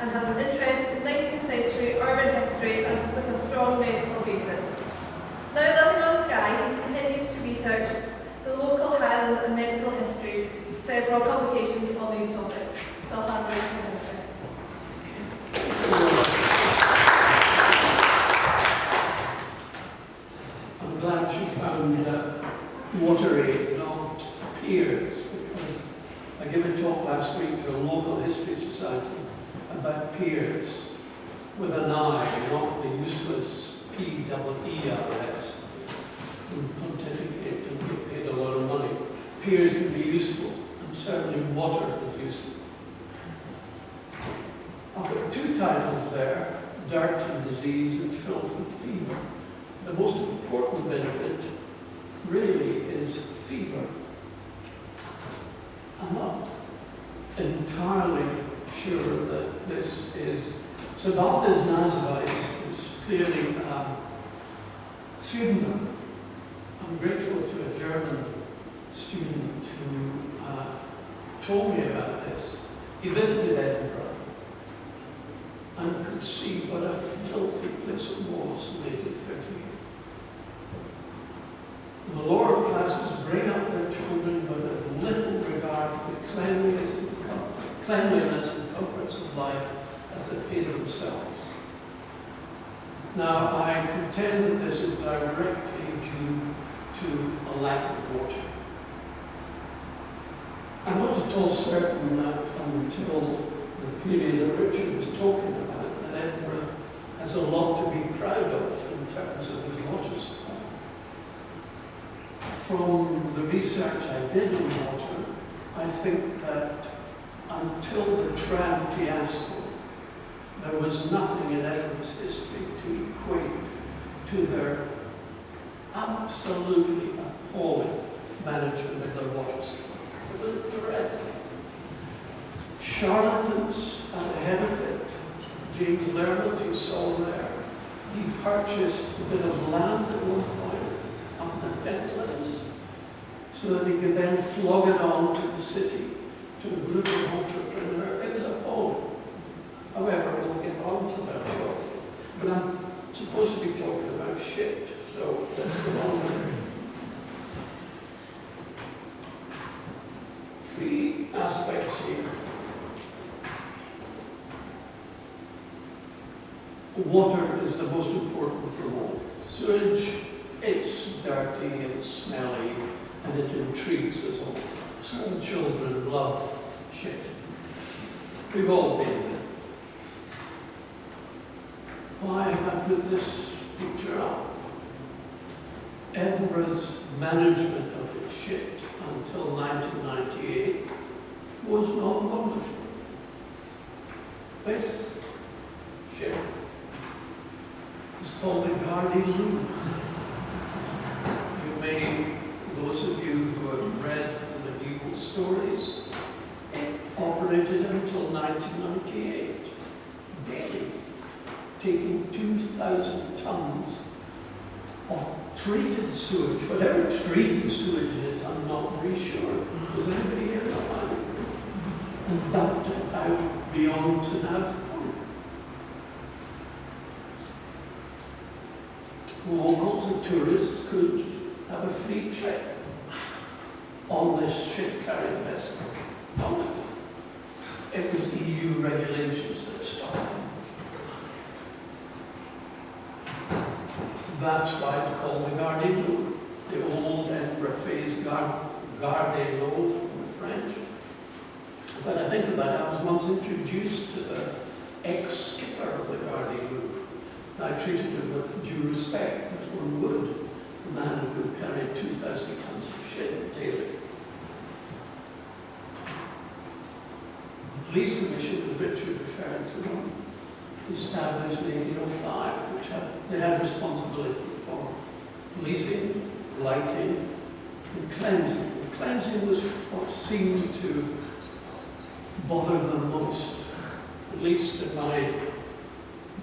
and has an interest in 19th century urban history and with a strong medical basis. Now living on Skye, he continues to research the local highland and medical history with several publications on these topics. So I'll hand over to him. I'm glad you found WaterAid, not Piers, because I gave a talk last week to a local history society about Piers with an I, not the useless P-E-E-R-S, who pontificate and get paid a lot of money. Piers can be useful, and certainly water is useful. I've got two titles there, dirt and disease and filth and fever. The most important benefit really is fever. I'm not entirely sure that this is... So Valdes Nasvice is clearly a pseudonym. I'm grateful to a German student who told me about this. He visited Edinburgh and could see what a filthy place it was in 1838. The lower classes bring up their children with as little regard to the cleanliness and comforts of life as they pay themselves. Now, I contend that this is directly due to a lack of water. I'm not at all certain that until the period that Richard was talking about, that Edinburgh has a lot to be proud of in terms of its water supply. From the research I did on water, I think that until the tram fiasco, there was nothing in Edinburgh's history to equate to their absolutely appalling management of their water supply. It was dreadful. Charlatans at the head of it. James Lermouth, you saw there, he purchased a bit of land at one point up in the Pentlands so that he could then flog it on to the city, to a brutal entrepreneur. It was appalling. However, we'll get on to that shortly. But I'm supposed to be talking about shit, so let's go on there. Three aspects here. Water is the most important from all. Sewage, it's dirty and smelly, and it intrigues us all. Small children love shit. We've all been there. Why have I put this picture up? Edinburgh's management of its shit until 1998 was not wonderful. This shit is called the Gardy Loo. You may, those of you who have read the medieval stories, it operated until 1998, daily, taking 2,000 tons of treated sewage. Whatever treated sewage is, I'm not very sure. Does anybody here know that? And dumped it out beyond St. Locals and tourists could have a free trip on this ship-carrying vessel. Wonderful. It was EU regulations that stopped them. That's why it's called the Gardy Loo. The old Edinburgh phrase, Garde l'eau from the French. But I think about it, I was once introduced to the ex-skipper of the Gardy Loo. I treated him with due respect, as one would, a man who carried 2,000 tons of shit daily. The police commission, as Richard referred to them, established in 1805, which they had responsibility for policing, lighting, and cleansing. And cleansing was what seemed to bother them most, at least in my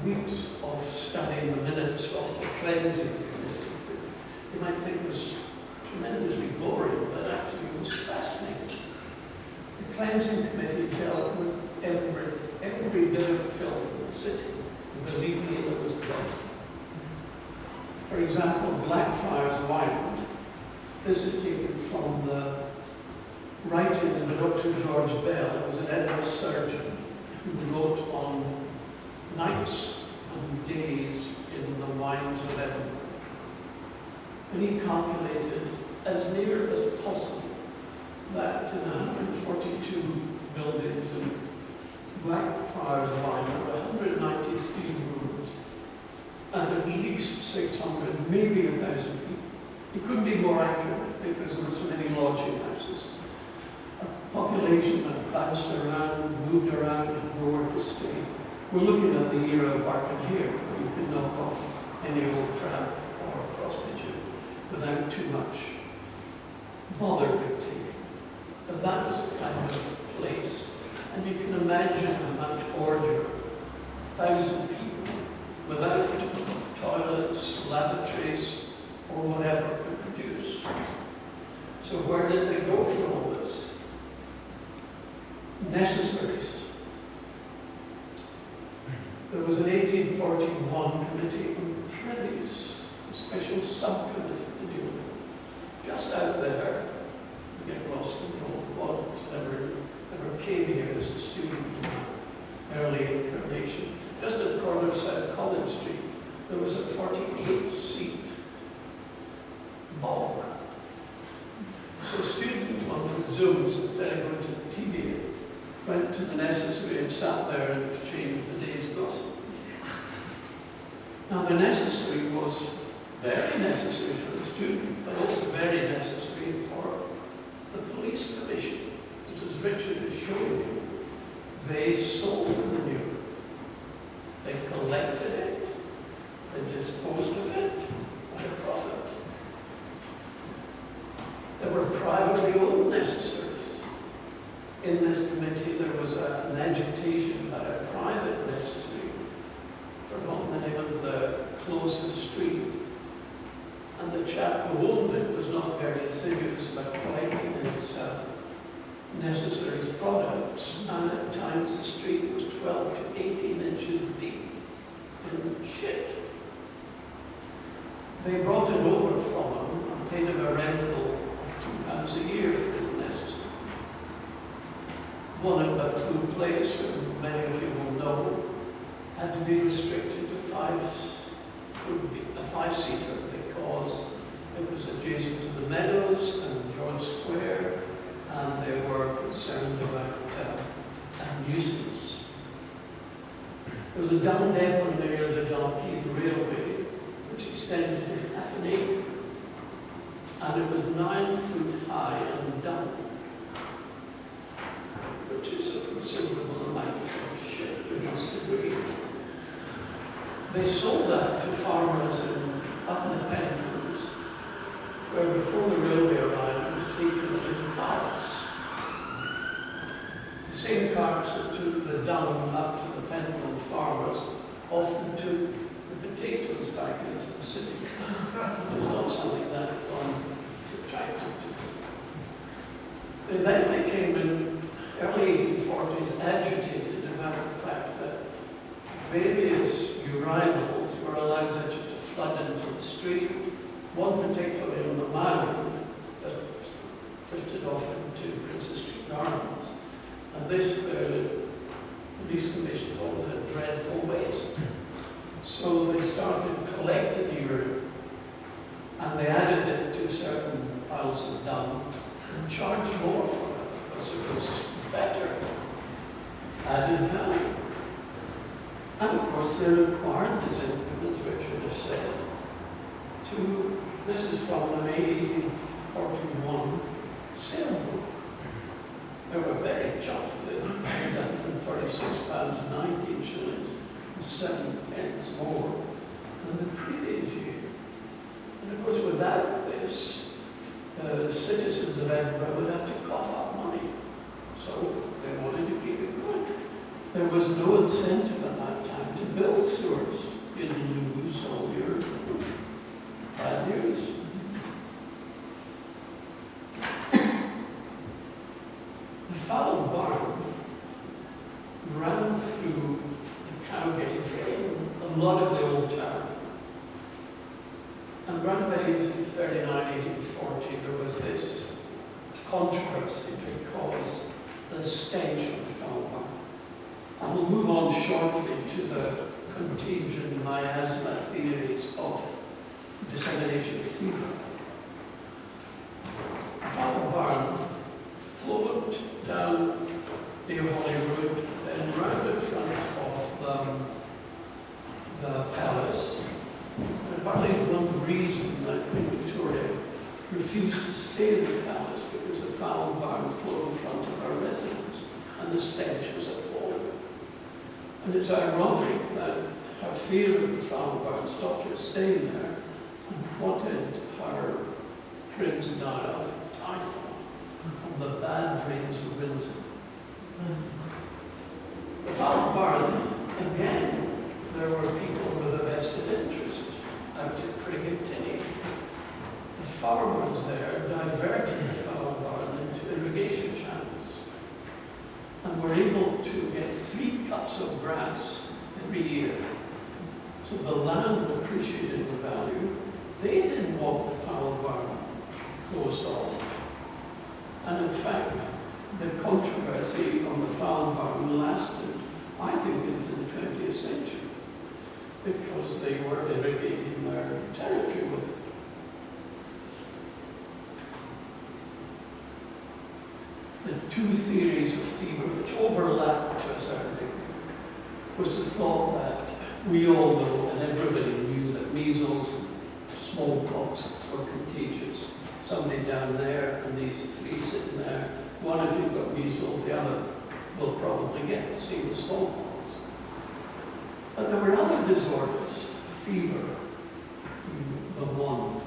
weeks of studying the minutes of the cleansing committee. You might think it was tremendously boring, but actually it was fascinating. The cleansing committee dealt with every bit of For example, Blackfriars Wyland, this is taken from the writings of a Dr. George Bell, who was an Edinburgh surgeon, who wrote on nights and days in the wines of Edinburgh. And he calculated as near as possible that in 142 buildings in Blackfriars Wyland there were 193 rooms and at least 600, maybe 1,000 people. It couldn't be more accurate because there were so many lodging houses. A population that bounced around, moved around, and nowhere to stay. We're looking at the era of bark and hair, where you could knock off any old tramp or prostitute without too much bother dictating. But that was the kind of place. And you can imagine how much order 1,000 people without toilets, lavatories, or whatever could produce. So where did they go for all this? Necessaries. There was an 1841 committee on privies, a special subcommittee to deal with it. Just out there, you get lost in the old world, never came here as a student in my early incarnation. Just at the corner of South College Street, there was a 48-seat bog. So students on Zooms, instead of going to the TV, went to the necessary and sat there and exchanged the day's gossip. Now the necessary was very necessary for the student, but also very necessary for the police commission. As Richard is showing you, they sold the manure. They collected it, they disposed of it at a profit. There were privately owned necessaries. In this committee, there was an agitation about a private necessary, forgotten the name of the closest street. And the chap who owned it was not very serious about collecting his necessaries products, and at times the street was 12 to 18 inches deep in shit. They brought it over from him and paid him a rental of £2 a year for his necessary. One of the food place, who many of you will know, had to be restricted to a five-seater because it was adjacent to the Meadows and George Square, and they were concerned about nuisance. There was a dung depot near the Dalkeith Railway, which extended to half an acre, and it was 9 foot high and dung, which is a considerable amount of shit, you must agree. They sold that to farmers up in the Pentlands, where before the railway arrived, it was taken in carts. The same carts that took the dung up to the Pentland farmers often took the potatoes back into the city. It was not something that fun to try to do. They then became, in early 1840s, agitated about the fact that various urinals were allowed to flood into the street, one particularly on the Mound that drifted off into Princess Street Gardens. And this, the police commission thought was a dreadful waste. So they started collecting urine, and they added it to certain piles of dung and charged more for it because it was better added value. And of course they required this income, as Richard has said, this is from the May 1841 sale book. They were very chuffed that £46 19 shillings was 7 pence more than the previous year. And of course without this, the citizens of Edinburgh would have to cough up money. So they wanted to keep it going. There was no incentive at that time to build sewers. You'd lose all your bad news. The Fallow Barn ran through the Cowgate drain, a lot of the old town. controversy because the stench of the foul barn. And we'll move on shortly to the contagion miasma theories of dissemination of fever. The foul barn flowed down near Holyrood, then round in front of the palace. And apparently it's one reason that Queen Victoria refused to stay in the palace, because the foul barn flowed in front of her residence and the stench was appalling. And it's ironic that her fear of the foul barn stopped her staying there, and what did her prince die of? Typhoid from the bad drains of Windsor. The foul barn, again, there were people with a vested interest out at Craigentinny. The farmers there diverted the foul barn into irrigation channels and were able to get 3 cuts of grass every year. So the land appreciated the value. They didn't want the foul barn closed off. And in fact, the controversy on the foul barn lasted, I think, into the 20th century, because they were irrigating their territory with it. The 2 theories of fever, which overlapped to a certain degree, was the thought that we all know, and everybody knew, that measles and smallpox were contagious. Somebody down there, and these 3 sitting there, one if you've got measles, the other will probably get the same as smallpox. But there were other disorders, fever, the one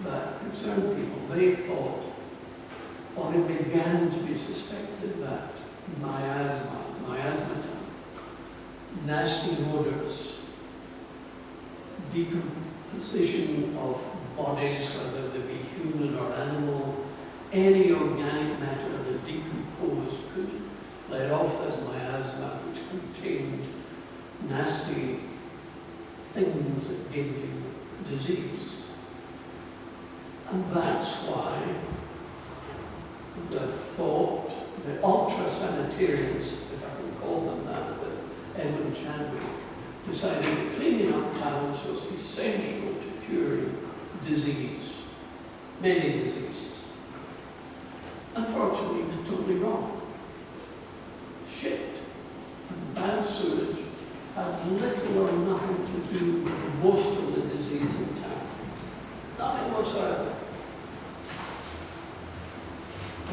that concerned people. They thought, or it began to be suspected, that miasmata, nasty odors, decomposition of bodies, whether they be human or animal, any organic matter that decomposed could let off as miasma, which contained nasty things that gave you disease. And that's why the thought, the ultra-sanitarians, if I can call them that, with Edwin Chadwick, decided that cleaning up towns was essential to curing disease, many diseases. Unfortunately, he was totally wrong. Shit and bad sewage had little or nothing to do with most of the disease in town. Nothing whatsoever.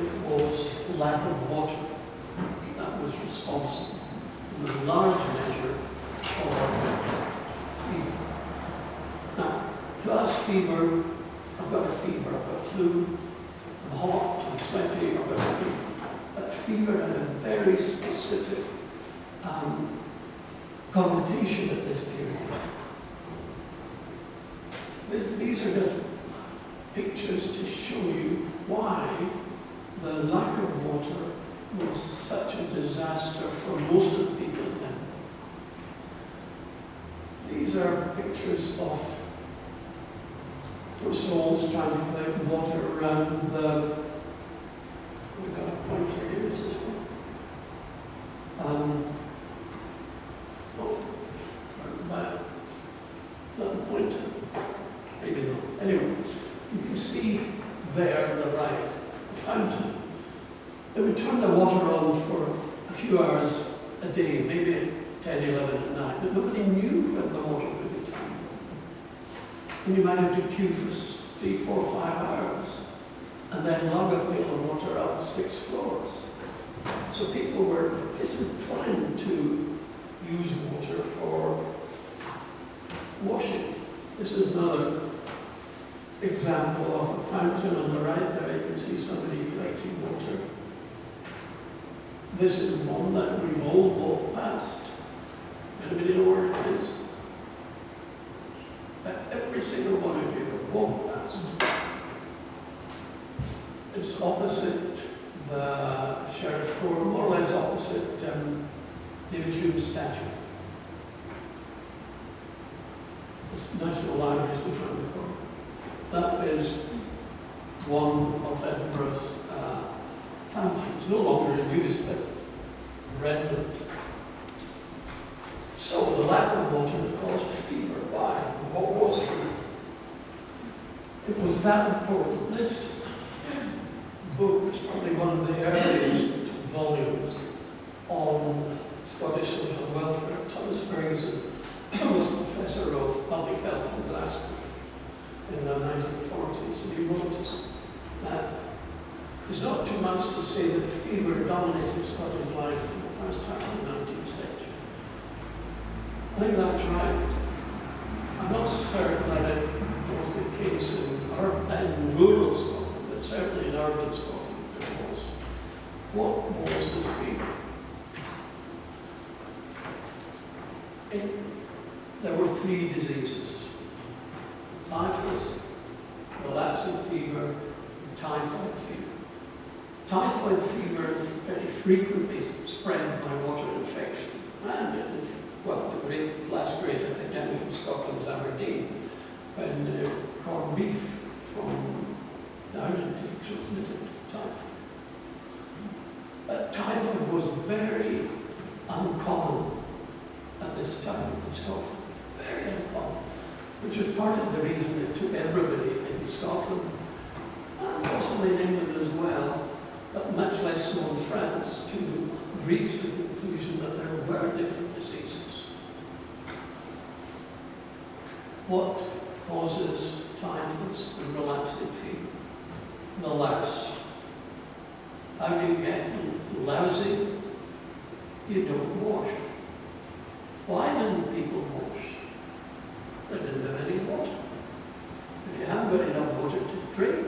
It was lack of water that was responsible in a large measure for fever. Now, to us, fever, I've got a fever, I've got flu, I'm hot, I'm sweaty, I've got a fever. But fever had a very specific connotation at this period. These are just pictures to show you why the lack of water was such a disaster for most of the people in Edinburgh. These are pictures of souls trying to collect water around the, we've got a pointer here, is this one? Not pointer. Maybe not. Anyway, you can see there on the right, the fountain. They would turn the water on for a few hours a day, maybe at 10, 11 at night, but nobody knew when the water would be turned on. And you might have to queue for 3, 4, 5 hours, and then lug a pail of water up 6 floors. So people were disinclined to use water for washing. This is another example of a fountain on the right there. You can see somebody collecting water. This is one that we've all walked past. Anybody know where it is? Every single one of you have walked past. It's opposite the Sheriff Court, more or less opposite David Hume's statue. This National Library is behind the court. That is one of Edinburgh's fountains, no longer in use, but redolent. So the lack of water caused fever. Why? What was fever? It was that important. This book is probably one of the earliest volumes on Scottish social welfare. Thomas Ferguson was Professor of Public Health in Glasgow in the 1940s, and he wrote that it's not too much to say that fever dominated Scottish life in the first half of the 19th century. I think that's right. I'm not certain that it was the case in rural Scotland, but certainly in urban Scotland there was. What was the fever? There were three diseases: typhus, relapsing fever, and typhoid fever. Typhoid fever is very frequently spread by water infection. And it is, well, the last great epidemic in Scotland was Aberdeen, when corned beef from the Argentine transmitted typhoid. But typhoid was very uncommon at this time in Scotland. Very uncommon, which was part of the reason it took everybody in Scotland, and possibly in England as well, but much less so in France, to reach the conclusion that there were different diseases. What causes typhus and relapsing fever? The louse. How do you get lousy? You don't wash. Why didn't people wash? They didn't have any water. If you haven't got enough water to drink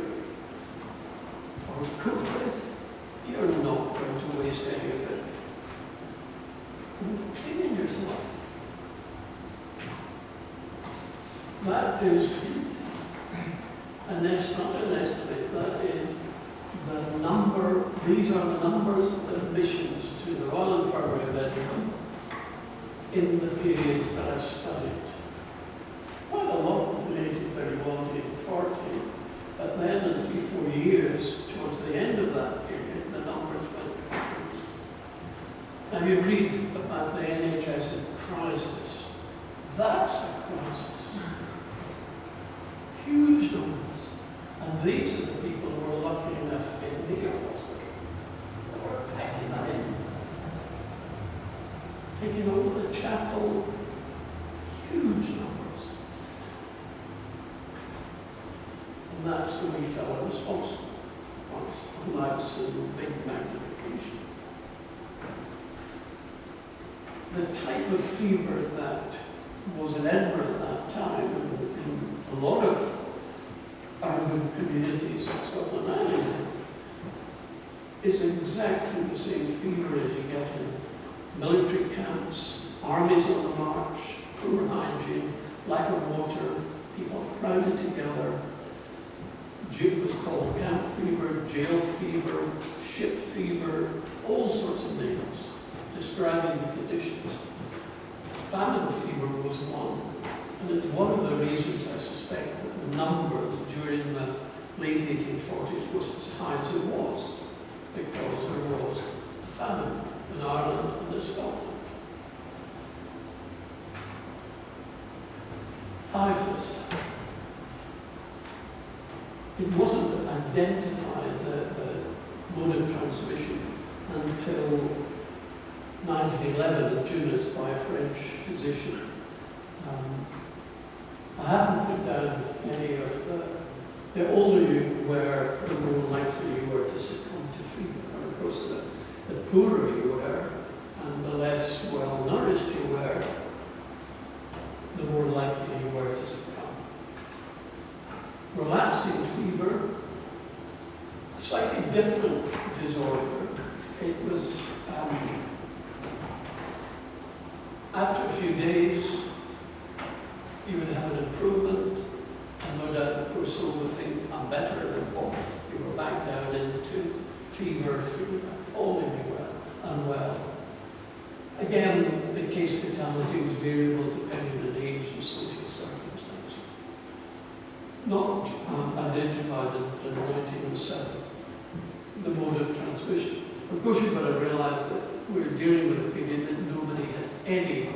or cook with, you're not going to waste any of it. Cleaning yourself. That is not an estimate, that is the number, these are the numbers of admissions to the Royal Infirmary of Edinburgh in the periods that I've studied. Quite a lot related very well to 1840, but then in 3-4 years, towards the end of that period, the numbers went different. Now you read about the NHS in crisis. That's a crisis. Huge numbers. And these are the people who were lucky enough to get near hospital. They were packing that in. Taking over the chapel, huge numbers. And that's the wee fellow responsible. Once lights and big magnification. The type of fever that was in Edinburgh at that time, and in a lot of urban communities in Scotland and England, is exactly the same fever as you get in military camps, armies on the march, poor hygiene, lack of water, people crowded together. It was called camp fever, jail fever, ship fever, all sorts of names describing the conditions. Famine fever was one, and it's one of the reasons I suspect that the numbers during the late 1840s was as high as it was, because there was a famine in Ireland and in Scotland. Typhus. It wasn't identified, the mode of transmission, until 1911 in Tunis by a French physician. I haven't put down any of the older you were, the more likely you were to succumb to fever. And of course, the poorer you were, and the less well-nourished you were, the more likely you were to succumb. Relapsing fever, a slightly different disorder. It was, after a few days, you would have an improvement, and no doubt the poor soul would think, I'm better than both. You were back down into fever, appallingly unwell. Again, the case fatality was variable depending on age and social circumstances. Not identified until 1907. the mode of transmission. Of course, you've got to realise that we're dealing with a period that nobody had any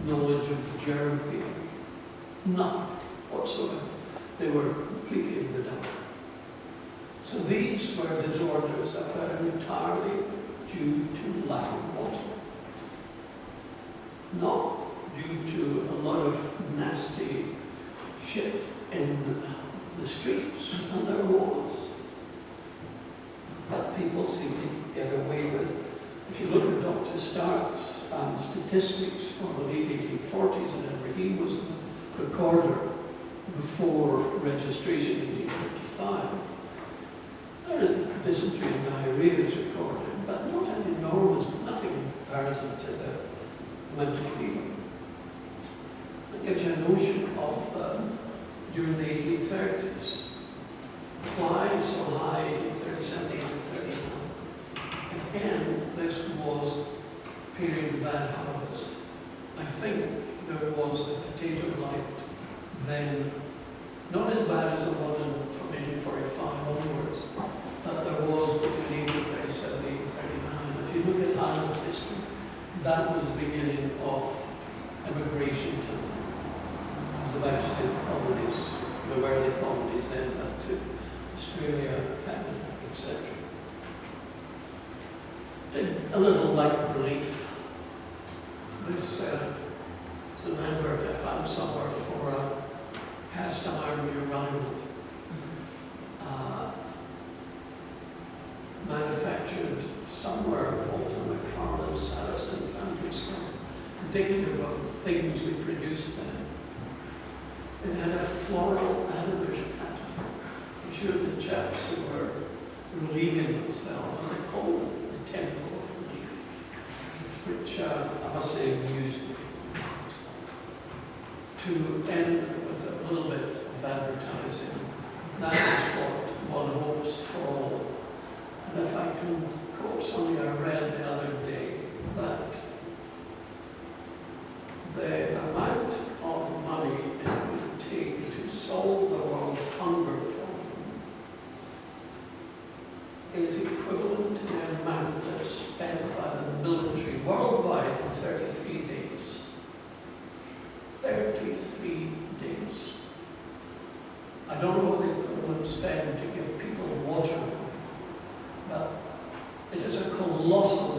knowledge of germ theory. Nothing whatsoever. They were completely in the dark. So these were disorders that were entirely due to lack of water. Not due to a lot of nasty shit in the streets, and there was. That people seem to get away with. If you look at Dr. Stark's statistics from the late 1840s in Edinburgh, he was the recorder before registration in 1855. There is dysentery and diarrhea is recorded, but not an enormous, nothing in comparison to the amount of fever. It gives you a notion of during the 1830s. Why so high in 1837, 1839? Again, this was a period of bad harvest. I think there was the potato blight then, not as bad as the one from 1845 onwards, but there was between 1837 and 1839. If you look at Highland history, that was the beginning of immigration to, I was about to say the colonies, there were the colonies then, but to Australia, Canada, etc. A little light relief. This is an advert I found somewhere for a cast iron uranium manufactured somewhere in Bolton, McFarland, Saracen, Foundry, indicative of the things we produced then. It had a floral Adler's pattern. I'm sure the chaps who were relieving themselves, and they called it the Temple of Relief, which I must say amused me. To end with a little bit of advertising, that is what one hopes for all. And if I can quote something I read the other day, that the amount of money it would take to solve the world hunger problem is equivalent to the amount that's spent by the military worldwide in 33 days. 33 days. I don't know what the equivalent spend to give people water, but it is a colossal